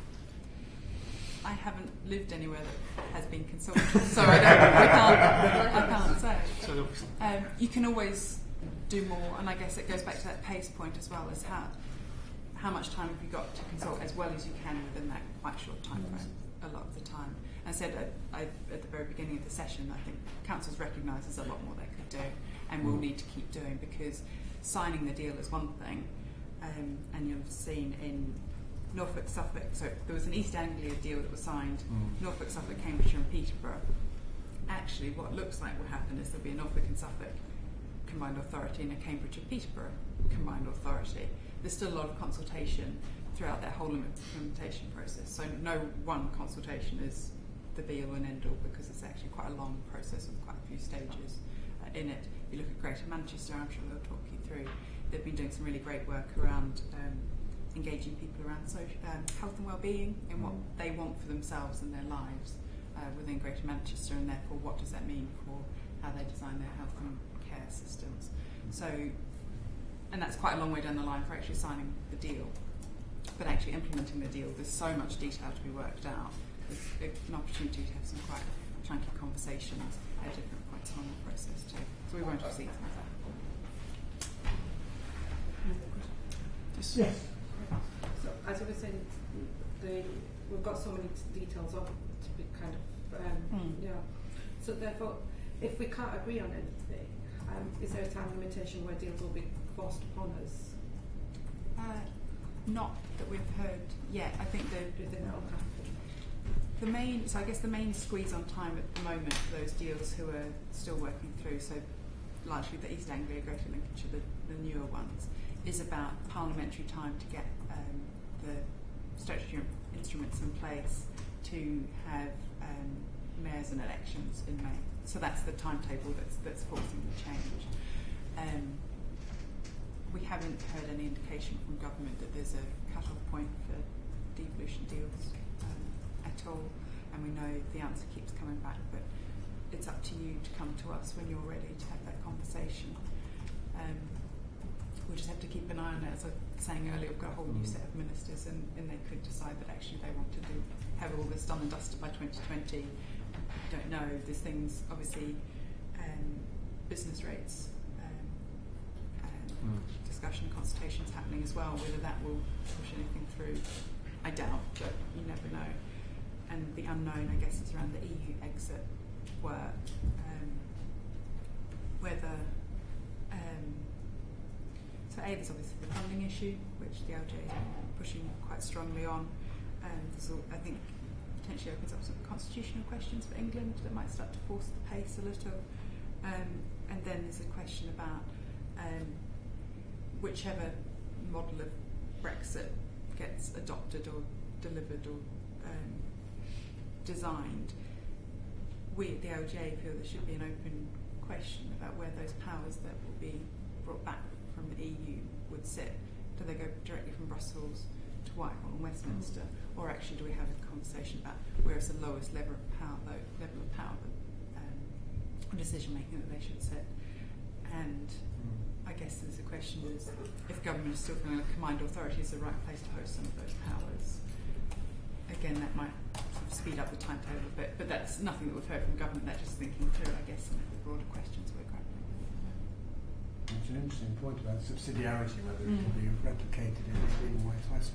I haven't lived anywhere that has been consulted, so I can't say. You can always do more, and I guess it goes back to that pace point as well, as how much time have you got to consult as well as you can within that quite short time frame, a lot of the time. I said at the very beginning of the session, I think councils recognise there's a lot more they could do and will need to keep doing, because signing the deal is one thing, and you've seen in Norfolk, Suffolk, so there was an East Anglia deal that was signed, Norfolk, Suffolk, Cambridgeshire and Peterborough. Actually, what looks like will happen is there'll be a Norfolk and Suffolk combined authority and a Cambridge and Peterborough combined authority. There's still a lot of consultation throughout that whole implementation process, so no one consultation is the be-all and end-all, because it's actually quite a long process with quite a few stages in it. You look at Greater Manchester, I'm sure they'll talk you through. They've been doing some really great work around engaging people around health and well-being and what they want for themselves and their lives within Greater Manchester, and therefore what does that mean for how they design their health and care systems. So, and that's quite a long way down the line for actually signing the deal. But actually implementing the deal, there's so much detail to be worked out. There's an opportunity to have some quite chunky conversations at different points along the process too. So we won't see things like that. Yes. So as I was saying, we've got so many details on it to be kind of So therefore, if we can't agree on anything, is there a time limitation where deals will be forced upon us? Not that we've heard yet. I think Do you think that will happen? I guess the main squeeze on time at the moment for those deals who are still working through, so largely the East Anglia, Greater Lincolnshire, the newer ones, is about parliamentary time to get the statutory instruments in place to have mayors and elections in May. So that's the timetable that's forcing the change. We haven't heard any indication from government that there's a cut-off point for devolution deals at all, and we know the answer keeps coming back, but it's up to you to come to us when you're ready to have that conversation. We'll just have to keep an eye on it. As I was saying earlier, we've got a whole new set of ministers, and they could decide that actually they want to have all this done and dusted by 2020. I don't know. There's things, obviously, business rates, discussion, consultations happening as well. Whether that will push anything through, I doubt, but you never know. And the unknown, I guess, is around the EU exit work. Whether so there's obviously the funding issue, which the LJ is pushing quite strongly on. I think potentially opens up some constitutional questions for England that might start to force the pace a little. And then there's a question about whichever model of Brexit gets adopted or delivered or designed, we at the LJ feel there should be an open question about where those powers that will be brought back from the EU would sit. Do they go directly from Brussels to Whitehall and Westminster, or actually do we have a conversation about where is the lowest level of power, decision making that they should sit? And I guess there's a question is if government is still feeling like combined authority is the right place to host some of those powers. Again, that might sort of speed up the timetable a bit, but that's nothing that we've heard from government. They're just thinking through, I guess, some of the broader questions we're grappling with. That's an interesting point about subsidiarity, whether it can be replicated in the same way twice.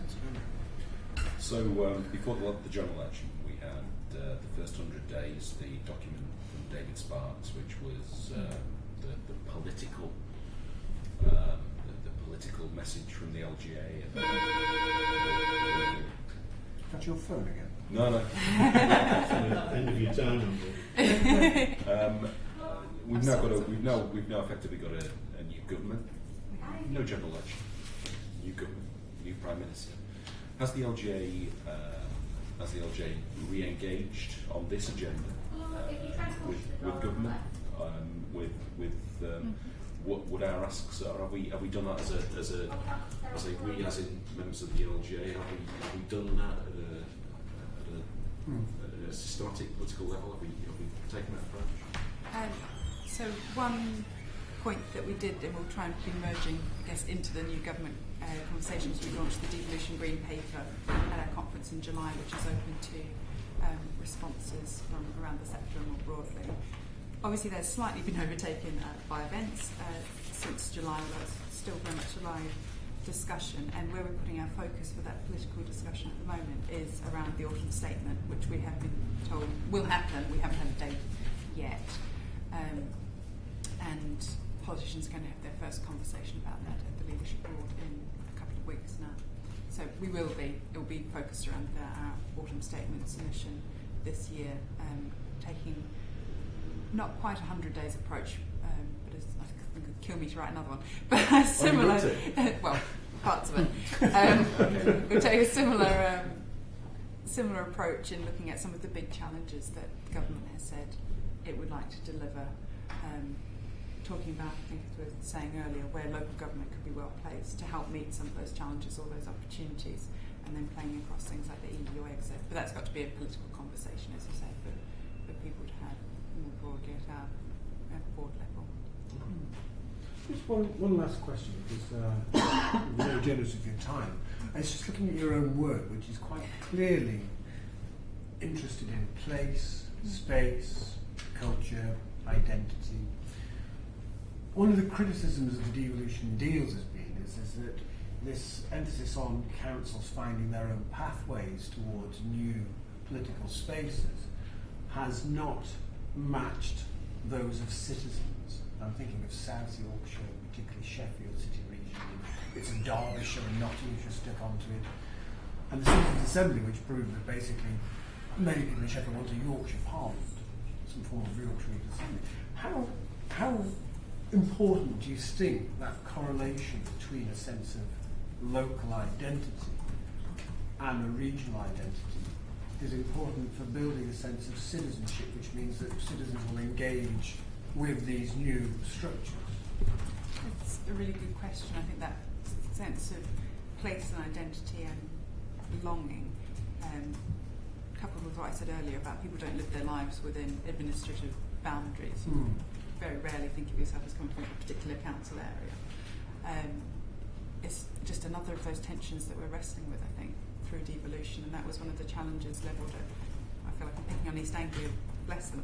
So before the general election, we had the first 100 days, the document from David Sparks, which was the political political message from the LGA. Got your phone again? No. End of your time, We've now effectively got a new government, no general election, new government, new prime minister. Has the LGA re-engaged on this agenda with government? What our asks are? Have we done that as in members of the LGA? Have we done that at a systematic political level? Have we taken that approach? So one point that we did, and we'll try and be merging, I guess, into the new government conversations, we launched the Devolution Green Paper at our conference in July, which is open to responses from around the sector and more broadly. Obviously, there's slightly been overtaken by events since July, although it's still very much a live discussion, and where we're putting our focus for that political discussion at the moment is around the autumn statement, which we have been told will happen. We haven't had a date yet. And politicians are going to have their first conversation about that at the leadership board in a couple of weeks now. So it will be focused around our autumn statement submission this year, taking not quite 100 days approach, but it's, I think it would kill me to write another one, but similar, well, parts of it. We'll take a similar approach in looking at some of the big challenges that the government has said it would like to deliver. Talking about, I think as we were saying earlier, where local government could be well placed to help meet some of those challenges or those opportunities, and then playing across things like the EU exit. But that's got to be a political conversation, as you say, for people to have more broadly at our board level. Just one last question, because you're very generous of your time. It's just looking at your own work, which is quite clearly interested in place, space, culture, identity. One of the criticisms of the devolution deals has been is that this emphasis on councils finding their own pathways towards new political spaces has not matched those of citizens. I'm thinking of South Yorkshire, particularly Sheffield City region. It's a Derbyshire and Nottinghamshire stuck onto it. And the Citizens' Assembly, which proved that basically many people in Sheffield want a Yorkshire Parliament, some form of Yorkshire Assembly. How important do you think that correlation between a sense of local identity and a regional identity is important for building a sense of citizenship, which means that citizens will engage with these new structures? It's a really good question. I think that sense of place and identity and belonging, coupled with what I said earlier about people don't live their lives within administrative boundaries. Very rarely think of yourself as coming from a particular council area. It's just another of those tensions that we're wrestling with, I think, through devolution, and that was one of the challenges levelled at, I feel like I'm picking on East Anglia, bless them,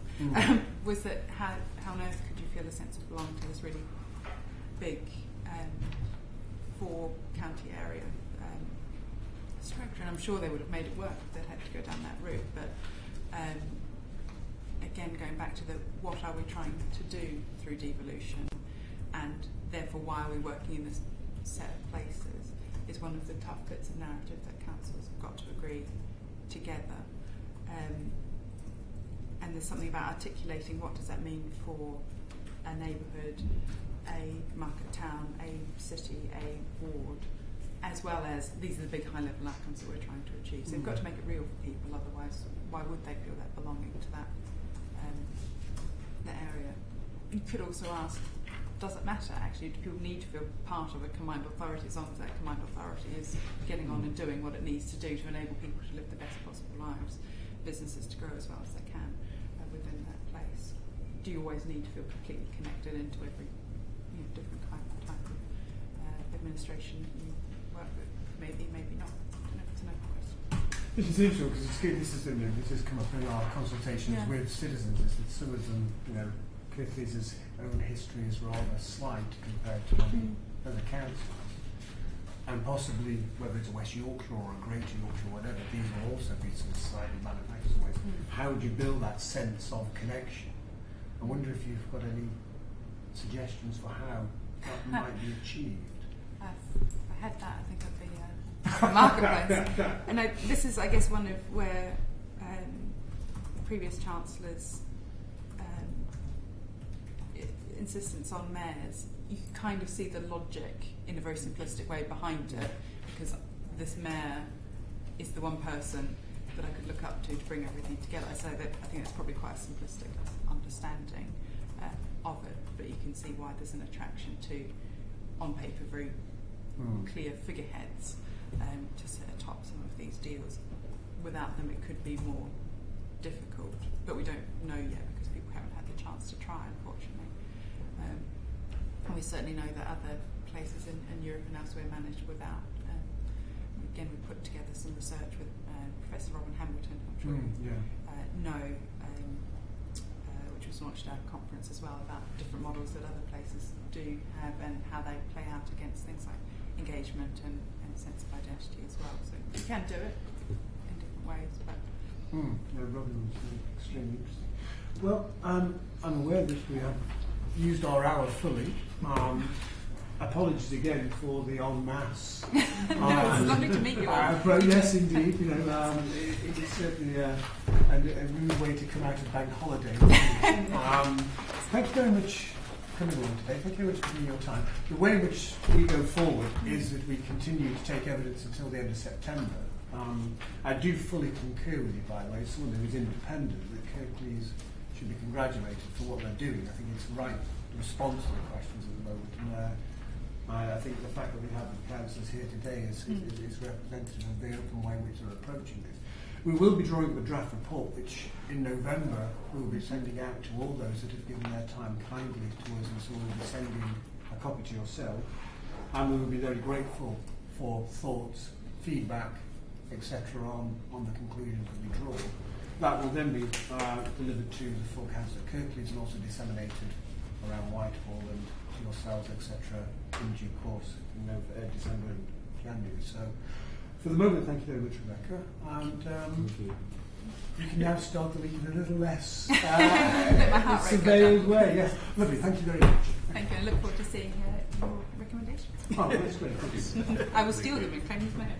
was that how on earth could you feel a sense of belonging to this really big four-county area structure, and I'm sure they would have made it work if they'd had to go down that route, but again, going back to what are we trying to do through devolution, and therefore why are we working in this set of places, is one of the tough bits of narrative that councils have got to agree together. And there's something about articulating what does that mean for a neighbourhood, a market town, a city, a ward, as well as these are the big high-level outcomes that we're trying to achieve. So we've got to make it real for people, otherwise why would they feel that belonging to that area? You could also ask, does it matter actually? Do people need to feel part of a combined authority as long as that combined authority is getting on and doing what it needs to do to enable people to live the best possible lives, businesses to grow as well as they can within that place? Do you always need to feel completely connected into every different type of administration you work with? Maybe, maybe not. I don't know if it's an open question. This is interesting because this has come up in our consultations with citizens, is that some of them, Kirklees' own history is rather slight compared to many other councils. And possibly, whether it's a West Yorkshire or a Greater Yorkshire or whatever, these will also be some slightly manufactured ways. How do you build that sense of connection? I wonder if you've got any suggestions for how that might be achieved. If I had that, I think I'd be a marketplace. And this is, I guess, one of where previous chancellors' insistence on mayors, you kind of see the logic in a very simplistic way behind it, because this mayor is the one person that I could look up to bring everything together. So that I think that's probably quite a simplistic understanding of it, but you can see why there's an attraction to, on paper, very clear figureheads to sit atop some of these deals. Without them, it could be more difficult, but we don't know yet because people haven't had the chance to try, unfortunately. And we certainly know that other places in Europe and elsewhere managed without. Again, we put together some research with Professor Robin Hambleton, I'm sure you know, which was launched at a conference as well, about different models that other places do have and how they play out against things like engagement and sense of identity as well. So you can do it in different ways, but Robin was extremely interesting. Well, I'm aware that we have used our hour fully. Apologies again for the en masse. No, it's lovely to meet you all. Yes, indeed. You know, it is certainly a rude way to come out of bank holiday. Thank you very much for coming along today. Thank you very much for giving your time. The way in which we go forward is that we continue to take evidence until the end of September. I do fully concur with you, by the way, someone who is independent, that Kirklees should be congratulated for what they're doing. I think it's right to respond to the questions at the moment. And, I think the fact that we have the councillors here today is representative of the open way in which they're approaching this. We will be drawing up a draft report, which in November we will be sending out to all those that have given their time kindly to us, and so we'll be sending a copy to yourself, and we will be very grateful for thoughts, feedback, etc. on the conclusions that we draw. That will then be delivered to the full council at Kirklees and also disseminated around Whitehall and to yourselves, etc. in due course in December and January. So for the moment, thank you very much, Rebecca. And you can now start the week in a little less surveilled way. Yes, lovely. Thank you very much. Thank you. I look forward to seeing your recommendations. Oh, that's great. Thank you. I will steal them and claim as many.